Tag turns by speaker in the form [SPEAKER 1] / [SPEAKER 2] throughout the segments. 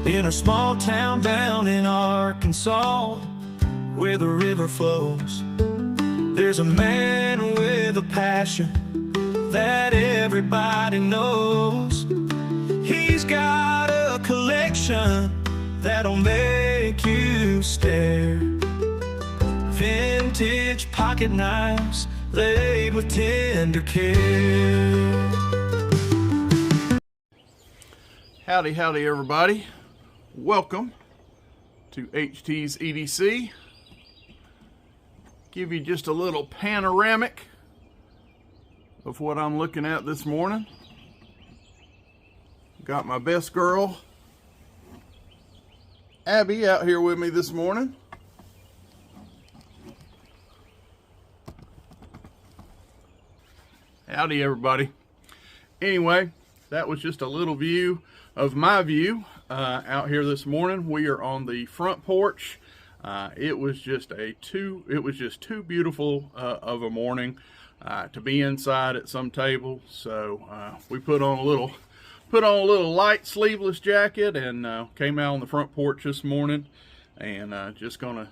[SPEAKER 1] in a small town down in Arkansas, where the river flows. There's a man with a passion that everybody knows. He's got a collection that'll make you stare. Vintage pocket knives laid with tender care.
[SPEAKER 2] Howdy, howdy everybody. Welcome to HT's EDC. Give you just a little panoramic of what I'm looking at this morning. Got my best girl, Abby, out here with me this morning. Howdy everybody. Anyway, that was just a little view of my view out here this morning. We are on the front porch. It was just too beautiful of a morning to be inside at some table. So we put on a little light sleeveless jacket and came out on the front porch this morning, and just gonna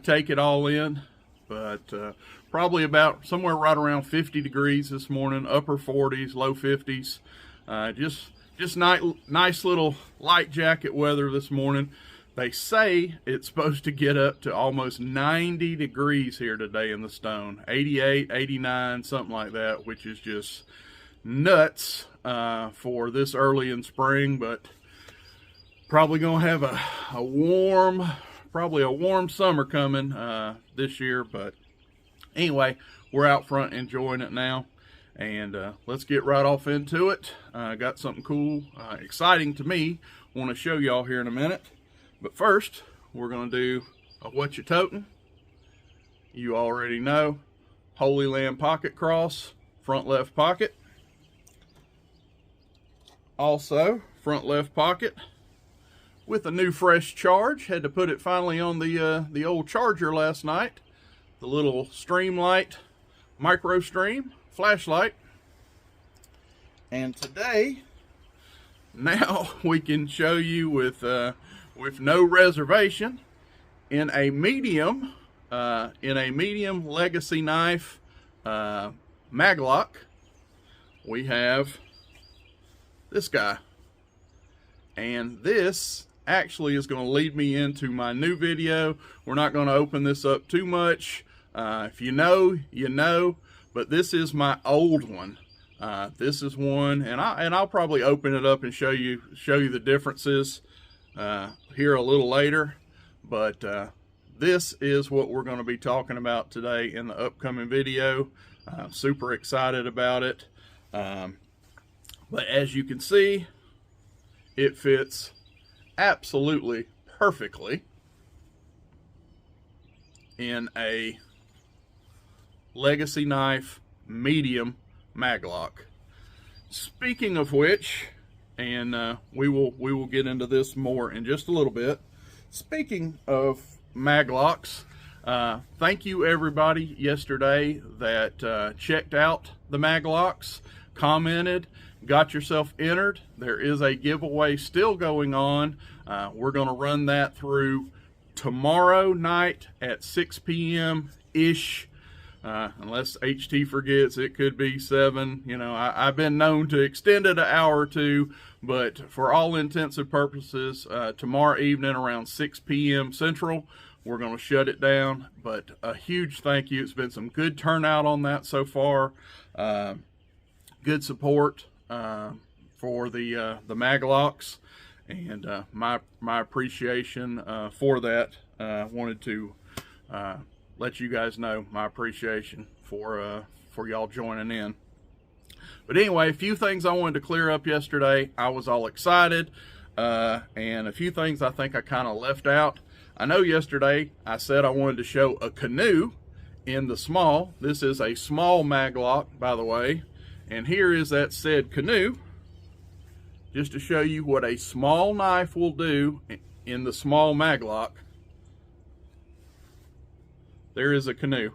[SPEAKER 2] take it all in. But probably about somewhere right around 50 degrees this morning, upper 40s, low 50s. Just nice little light jacket weather this morning. They say it's supposed to get up to almost 90 degrees here today in the Stone. 88, 89, something like that, which is just nuts for this early in spring. But probably gonna have a warm summer coming this year. But anyway, we're out front enjoying it now. And let's get right off into it. Got something cool, exciting to me, want to show y'all here in a minute. But first, we're going to do a what you totin'. You already know, Holy Land pocket cross, front left pocket. Also, front left pocket with a new fresh charge. Had to put it finally on the old charger last night. The little Streamlight micro stream flashlight. And today, now we can show you with no reservation in a medium legacy knife maglock. We have this guy, and this actually is going to lead me into my new video. We're not going to open this up too much. If you know, you know. But this is my old one. This is one, and I'll probably open it up and show you the differences here a little later. But this is what we're going to be talking about today in the upcoming video. Super excited about it. But as you can see, it fits absolutely perfectly in a legacy knife medium maglock. Speaking of which, and we will get into this more in just a little bit. Speaking of maglocks, thank you everybody yesterday that checked out the maglocks, commented, got yourself entered. There is a giveaway still going on. We're going to run that through tomorrow night at 6 p.m. ish. Unless HT forgets, it could be 7. You know, I've been known to extend it an hour or two, but for all intents and purposes, tomorrow evening around 6 p.m. Central, we're going to shut it down. But a huge thank you. It's been some good turnout on that so far. Good support for the maglocks, and my appreciation for that. Wanted to let you guys know my appreciation for y'all joining in. But anyway, a few things I wanted to clear up yesterday. I was all excited, and a few things I think I kind of left out. I know yesterday I said I wanted to show a canoe in the small. This is a small maglock, by the way, and here is that said canoe, just to show you what a small knife will do in the small maglock. There is a canoe,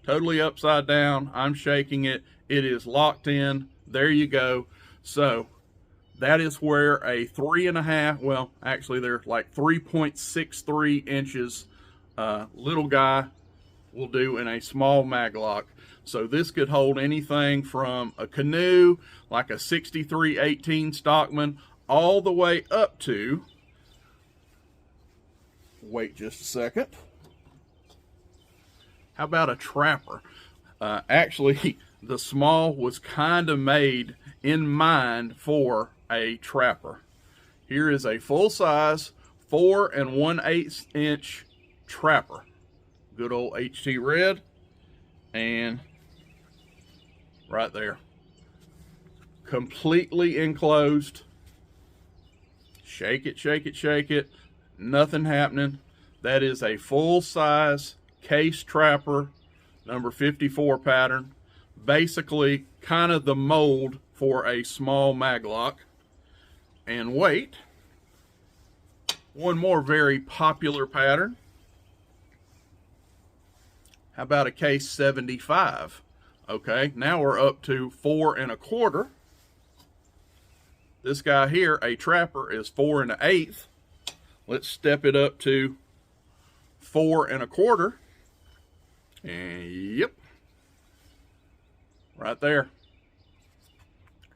[SPEAKER 2] totally upside down. I'm shaking it. It is locked in. There you go. So that is where a 3.5, well, actually they're like 3.63 inches little guy will do in a small maglock. So this could hold anything from a canoe, like a 63-18 Stockman, all the way up to, wait just a second, how about a trapper? Actually, the small was kind of made in mind for a trapper. Here is a full-size 4 1/8 inch trapper. Good old HT red, and right there, completely enclosed. Shake it, shake it, shake it, nothing happening. That is a full-size case trapper, number 54 pattern. Basically kind of the mold for a small maglock. And wait, one more very popular pattern. How about a case 75? Okay, now we're up to 4 1/4. This guy here, a trapper, is 4 1/8. Let's step it up to 4 1/4. And yep, right there,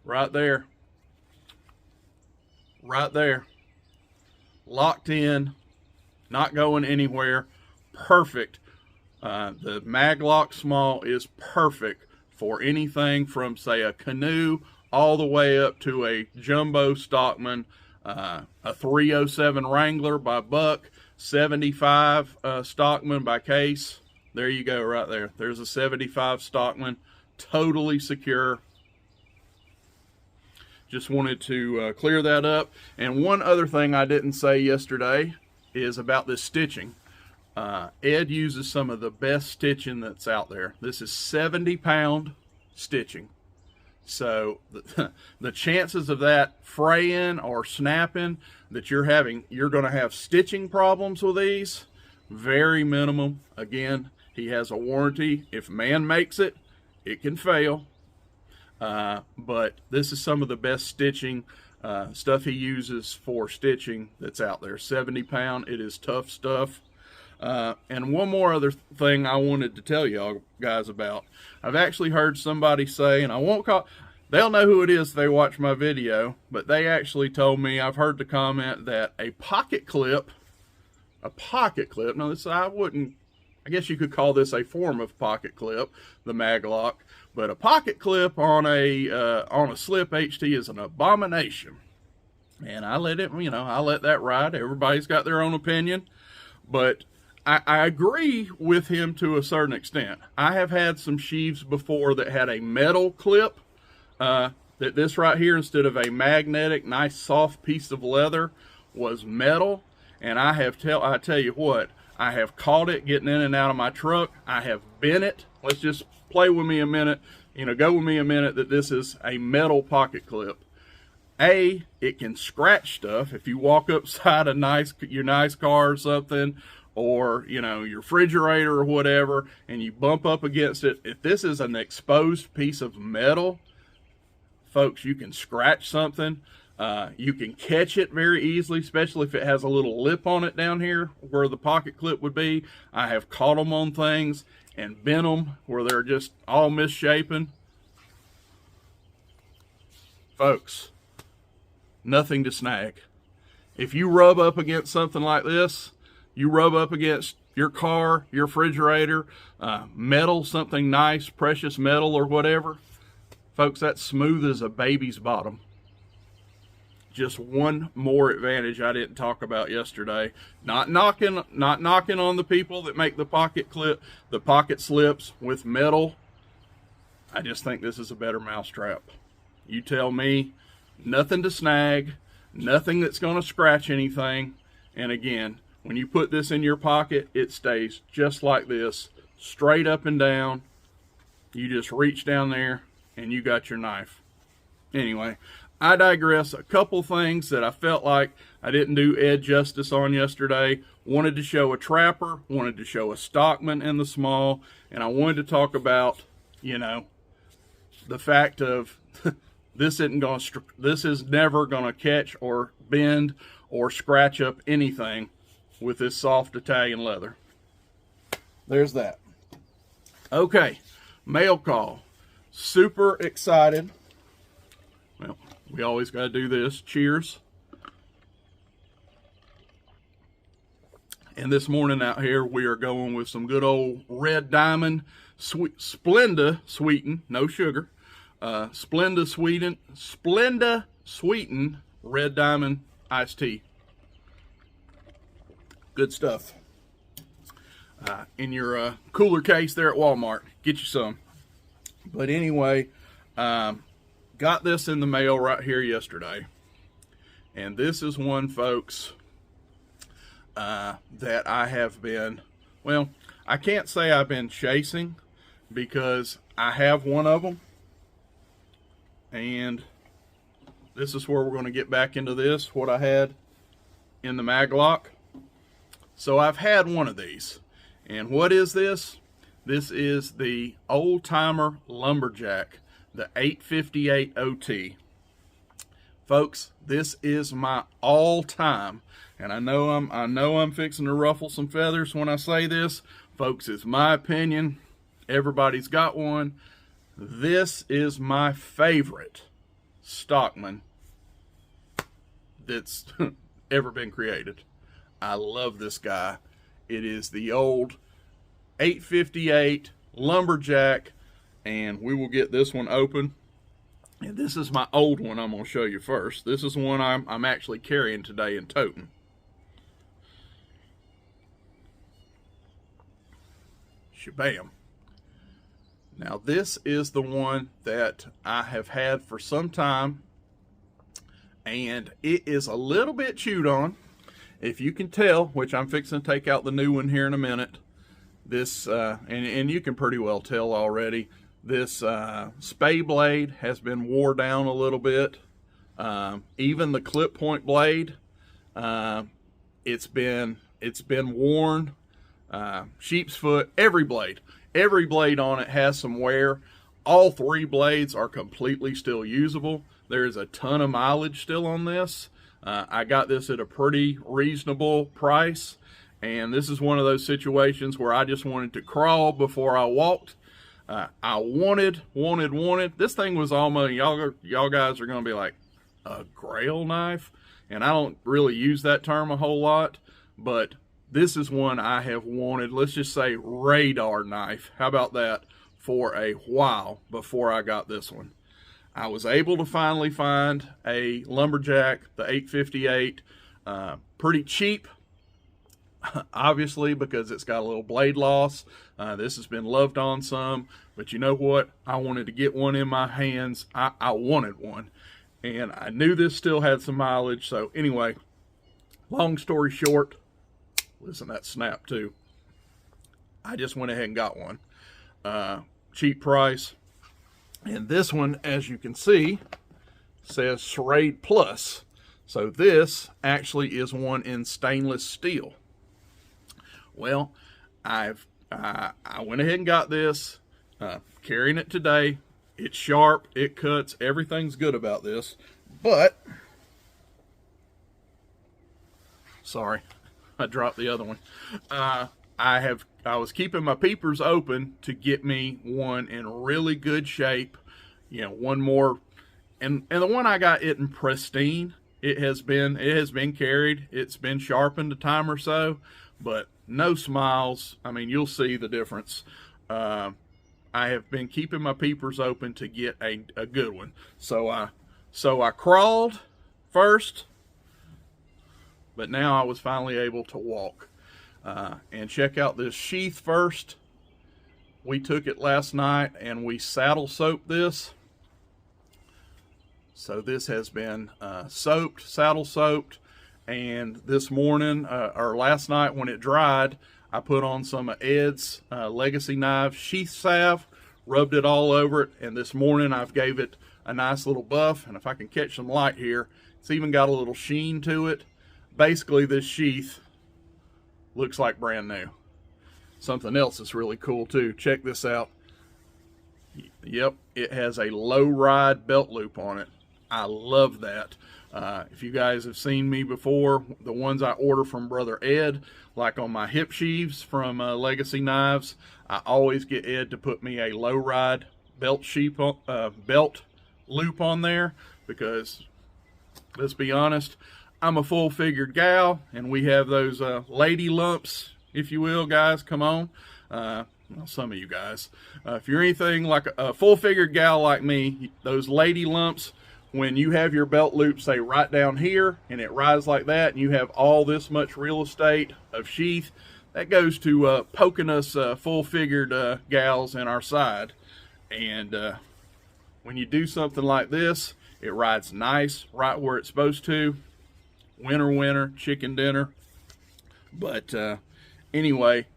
[SPEAKER 2] right there, right there, locked in, not going anywhere, perfect. The maglock small is perfect for anything from, say, a canoe all the way up to a jumbo Stockman, a 307 Wrangler by Buck, 75 Stockman by Case. There you go, right there. There's a 75 Stockman, totally secure. Just wanted to clear that up. And one other thing I didn't say yesterday is about this stitching. Ed uses some of the best stitching that's out there. This is 70-pound stitching. So the chances of that fraying or snapping that you're going to have stitching problems with these, very minimum. Again, he has a warranty. If man makes it, it can fail. But this is some of the best stitching stuff he uses for stitching that's out there. 70-pound, it is tough stuff. And one more other thing I wanted to tell y'all guys about. I've actually heard somebody say, and I won't call, they'll know who it is if they watch my video, but they actually told me, I've heard the comment that a pocket clip, now this, I guess you could call this a form of pocket clip, the maglock, but a pocket clip on a slip HT is an abomination. And I let it, I let that ride. Everybody's got their own opinion, but I agree with him to a certain extent. I have had some sheaves before that had a metal clip, that this right here, instead of a magnetic, nice soft piece of leather, was metal. And I tell you what, I have caught it getting in and out of my truck. I have bent it. Let's just play with me a minute, go with me a minute that this is a metal pocket clip. It can scratch stuff if you walk upside your nice car or something, or your refrigerator or whatever, and you bump up against it. If this is an exposed piece of metal, folks, you can scratch something. You can catch it very easily, especially if it has a little lip on it down here where the pocket clip would be. I have caught them on things and bent them where they're just all misshapen. Folks, nothing to snag. If you rub up against something like this, you rub up against your car, your refrigerator, metal, something nice, precious metal or whatever, folks, that's smooth as a baby's bottom. Just one more advantage I didn't talk about yesterday. Not knocking on the people that make the pocket slips with metal. I just think this is a better mousetrap. You tell me. Nothing to snag, nothing that's going to scratch anything. And again, when you put this in your pocket, it stays just like this, straight up and down. You just reach down there and you got your knife. Anyway, I digress. A couple things that I felt like I didn't do Ed justice on yesterday. Wanted to show a trapper, wanted to show a Stockman in the small, and I wanted to talk about, the fact of this is never gonna catch or bend or scratch up anything with this soft Italian leather. There's that. Okay, mail call. Super excited. Well, we always got to do this. Cheers. And this morning out here, we are going with some good old Red Diamond Splenda sweetened, no sugar. Splenda sweetened Red Diamond iced tea. Good stuff. In your cooler case there at Walmart. Get you some. But anyway, got this in the mail right here yesterday. And this is one, folks, that I have been, well, I can't say I've been chasing, because I have one of them. And this is where we're going to get back into this, what I had in the Maglock. So I've had one of these. And what is this? This is the old timer Lumberjack, the 858 OT. Folks, this is my all-time, and I know I'm fixing to ruffle some feathers when I say this. Folks, it's my opinion. Everybody's got one. This is my favorite Stockman that's ever been created. I love this guy. It is the old 858 Lumberjack, and we will get this one open. And this is my old one I'm going to show you first. This is one I'm actually carrying today and toting. Shabam. Now this is the one that I have had for some time, and it is a little bit chewed on. If you can tell, which I'm fixing to take out the new one here in a minute, this, and you can pretty well tell already, this spay blade has been wore down a little bit. Even the clip point blade, it's been worn. Sheep's foot, every blade on it has some wear. All three blades are completely still usable. There is a ton of mileage still on this. I got this at a pretty reasonable price, and this is one of those situations where I just wanted to crawl before I walked. I wanted. This thing was almost, y'all guys are going to be like, a grail knife? And I don't really use that term a whole lot, but this is one I have wanted, let's just say radar knife. How about that? For a while before I got this one. I was able to finally find a Lumberjack, the 858, pretty cheap, obviously, because it's got a little blade loss. This has been loved on some, but you know what? I wanted to get one in my hands. I wanted one, and I knew this still had some mileage. So anyway, long story short, listen, that snap too. I just went ahead and got one. Cheap price. And this one, as you can see, says Schrade Plus. So this actually is one in stainless steel. Well, I went ahead and got this, carrying it today. It's sharp, it cuts, everything's good about this. But, sorry, I dropped the other one. I was keeping my peepers open to get me one in really good shape. You know, one more, and the one I got it in pristine. It has been carried. It's been sharpened a time or so, but no smiles. I mean, you'll see the difference. I have been keeping my peepers open to get a good one. So I crawled first, but now I was finally able to walk. And check out this sheath first. We took it last night and we saddle soaped this. So this has been soaped, saddle soaped, and this morning, or last night when it dried, I put on some of Ed's Legacy Knives sheath salve, rubbed it all over it, and this morning I've gave it a nice little buff, and if I can catch some light here, it's even got a little sheen to it. Basically, this sheath looks like brand new. Something else that's really cool too. Check this out. Yep, it has a low ride belt loop on it. I love that. If you guys have seen me before, the ones I order from Brother Ed, like on my hip sheaves from Legacy Knives, I always get Ed to put me a low ride belt loop on there, because let's be honest, I'm a full-figured gal, and we have those lady lumps, if you will, guys. Come on. Well, some of you guys. If you're anything like a full-figured gal like me, those lady lumps, when you have your belt loop, say, right down here, and it rides like that, and you have all this much real estate of sheath, that goes to poking us full-figured gals in our side. And when you do something like this, it rides nice right where it's supposed to. Winter, chicken dinner. But anyway,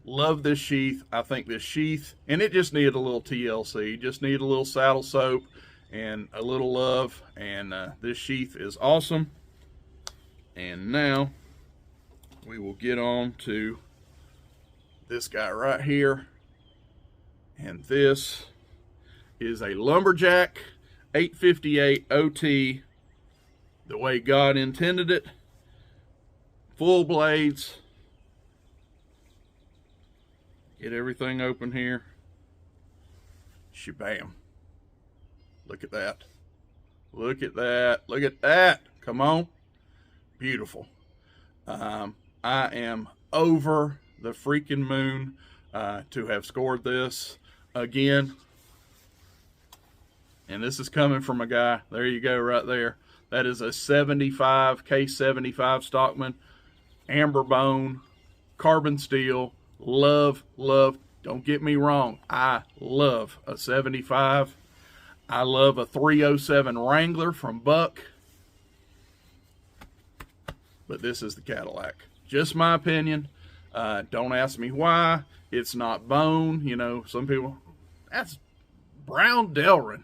[SPEAKER 2] love this sheath. I think this sheath, and it just needed a little TLC, just needed a little saddle soap and a little love, and this sheath is awesome. And now we will get on to this guy right here, and this is a Lumberjack 858 OT, the way God intended it. Full blades. Get everything open here. Shabam. Look at that. Look at that. Look at that. Come on. Beautiful. I am over the freaking moon to have scored this again. And this is coming from a guy. There you go, right there. That is a 75, K75 Stockman. Amber bone. Carbon steel. Love. Don't get me wrong. I love a 75. I love a 307 Wrangler from Buck. But this is the Cadillac. Just my opinion. Don't ask me why. It's not bone. You know, some people, that's brown delrin.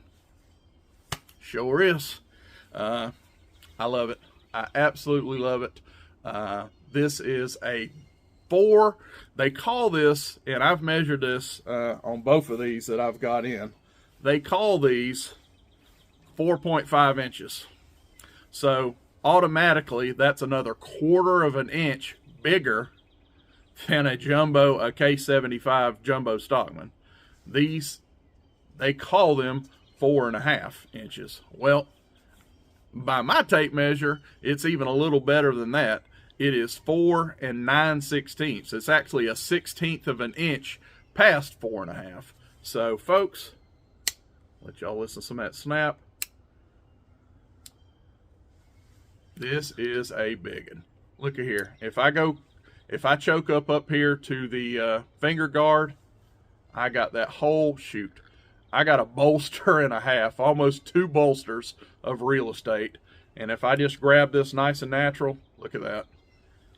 [SPEAKER 2] Sure is. I love it. I absolutely love it. This is a 4. They call this, and I've measured this on both of these that I've got in. They call these 4.5 inches. So automatically that's another 1/4 of an inch bigger than a K75 jumbo Stockman. These, they call them 4.5 inches. Well, by my tape measure, it's even a little better than that. It is 4 9/16. It's actually a 1/16 of an inch past 4.5. So folks, let y'all listen to some of that snap. This is a biggin. Look at here. If I choke up here to the finger guard, I got that whole shoot. I got a bolster and a half, almost 2 bolsters of real estate. And if I just grab this nice and natural, look at that.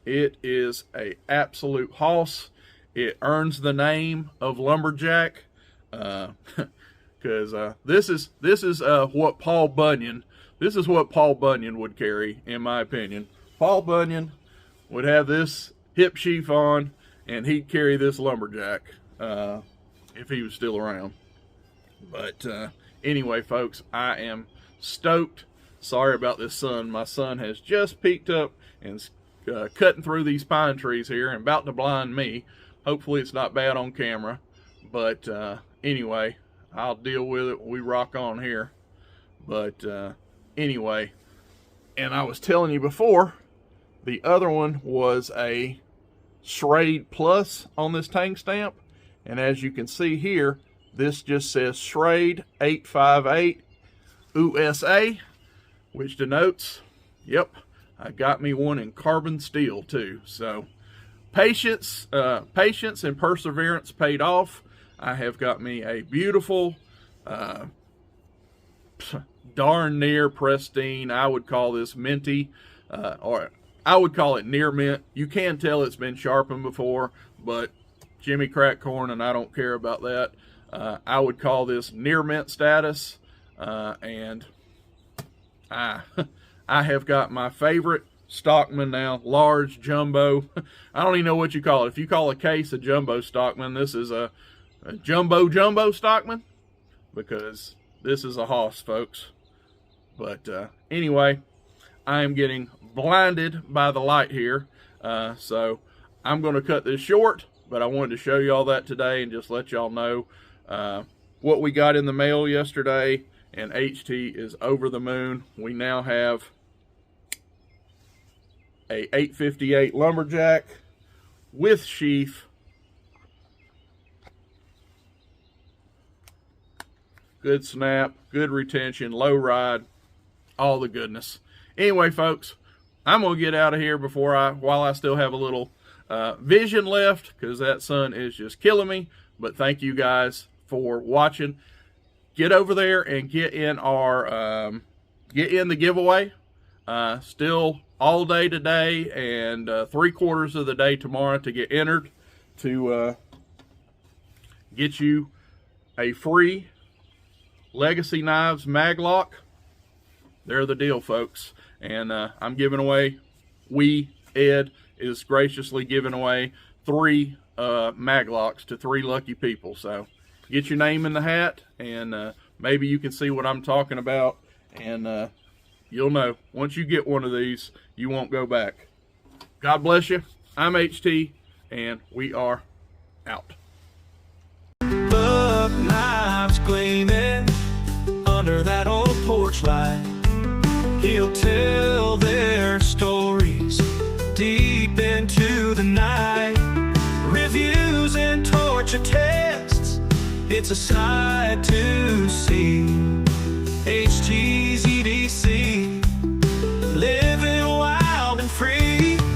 [SPEAKER 2] It is a absolute hoss. It earns the name of Lumberjack. Because this is what Paul Bunyan would carry, in my opinion. Paul Bunyan would have this hip sheath on, and he'd carry this Lumberjack if he was still around. But anyway, folks, I am stoked. Sorry about this sun. My son has just peeked up and cutting through these pine trees here and about to blind me. Hopefully it's not bad on camera. But anyway, I'll deal with it. We rock on here. But anyway, and I was telling you before, the other one was a Schrade Plus on this tank stamp. And as you can see here, this just says Schrade 858 USA, which denotes, yep, I got me one in carbon steel too. So patience and perseverance paid off. I have got me a beautiful, darn near pristine, I would call this minty, or I would call it near mint. You can tell it's been sharpened before, but Jimmy cracked corn and I don't care about that. I would call this near mint status, and I have got my favorite Stockman now, large jumbo. I don't even know what you call it. If you call a case a jumbo Stockman, this is a jumbo Stockman. because this is a hoss, folks. But anyway, I am getting blinded by the light here, so I'm going to cut this short, but I wanted to show you all that today and just let y'all know what we got in the mail yesterday, and HT is over the moon. We now have a 858 Lumberjack with sheath. Good snap, good retention, low ride, all the goodness. Anyway, folks, I'm gonna get out of here while I still have a little vision left, because that sun is just killing me. But thank you guys for watching. Get over there and get in the giveaway. Still all day today and 3/4 of the day tomorrow to get entered to get you a free Legacy Knives maglock. They're the deal, folks. And I'm giving away, Ed is graciously giving away 3 maglocks to 3 lucky people. So get your name in the hat, and maybe you can see what I'm talking about, and you'll know. Once you get one of these, you won't go back. God bless you. I'm HT, and we are out.
[SPEAKER 1] Buck knives gleaming under that old porch light. He'll tell their stories deep into the night. Reviews and torture tests, it's a sight to see. HT's EDC.